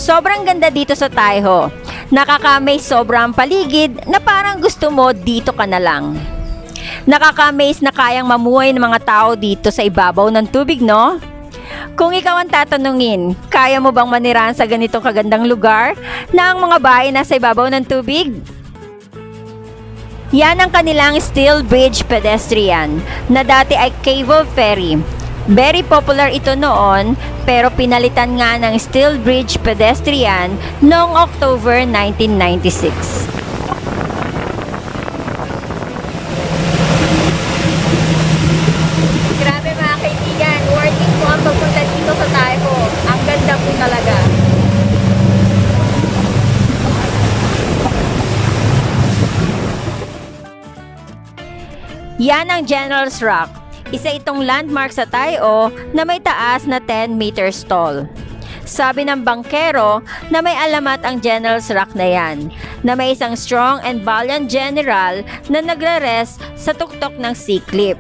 Sobrang ganda dito sa Taiho. Nakaka-amaze sobrang paligid na parang gusto mo dito ka na lang. Nakaka-amaze na kayang mamuhay ng mga tao dito sa ibabaw ng tubig, no? Kung ikaw ang tatanungin, kaya mo bang manirahan sa ganitong kagandang lugar na ang mga bahay nasa ibabaw ng tubig? Yan ang kanilang steel bridge pedestrian na dati ay cable ferry. Very popular ito noon pero pinalitan nga ng steel bridge pedestrian noong October 1996. Grabe mga kaibigan, worth it po ang pagpunta dito sa Taiho. Ang ganda po talaga. Yan ang General's Rock. Isa itong landmark sa Taiho na may taas na 10 meters tall. Sabi ng bangkero na may alamat ang General's Rock na yan, na may isang strong and valiant general na nagre-rest sa tuktok ng sea cliff.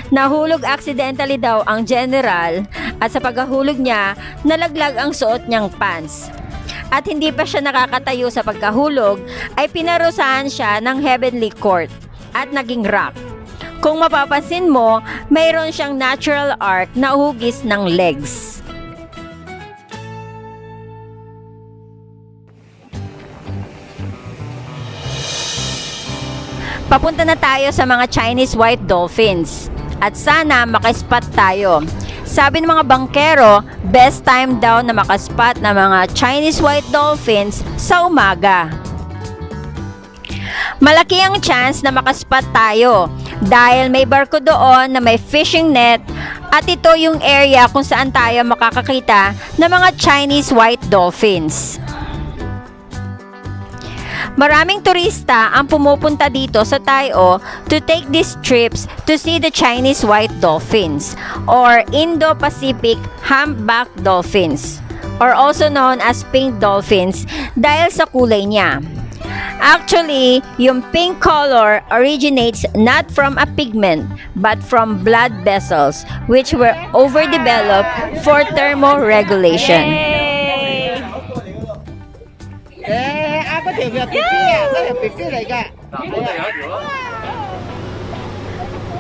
Nahulog accidentally daw ang general at sa paghahulog niya, nalaglag ang suot niyang pants. At hindi pa siya nakakatayo sa pagkahulog, ay pinarusahan siya ng heavenly court at naging rock. Kung mapapansin mo, mayroon siyang natural arc na hugis ng legs. Papunta na tayo sa mga Chinese white dolphins. At sana makaspot tayo. Sabi ng mga bangkero, best time daw na makaspot ng mga Chinese white dolphins sa umaga. Malaki ang chance na makaspot tayo dahil may barko doon na may fishing net at ito yung area kung saan tayo makakakita ng mga Chinese white dolphins. Maraming turista ang pumupunta dito sa Taiho to take these trips to see the Chinese white dolphins or Indo-Pacific humpback dolphins or also known as pink dolphins dahil sa kulay niya. Actually, yung pink color originates not from a pigment but from blood vessels which were overdeveloped for thermoregulation.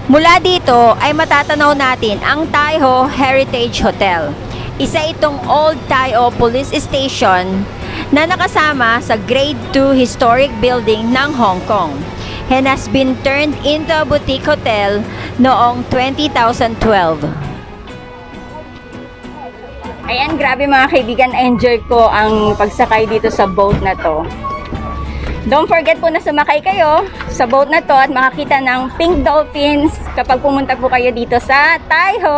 Mula dito ay matatanaw natin ang Taiho Heritage Hotel. Isa itong old Taiho Police Station na nakasama sa Grade 2 Historic Building ng Hong Kong and has been turned into a boutique hotel noong 2012. Ayan, grabe mga kaibigan, enjoy ko ang pagsakay dito sa boat na to. Don't forget po na sumakay kayo sa boat na to at makakita ng pink dolphins kapag pumunta po kayo dito sa Taiho.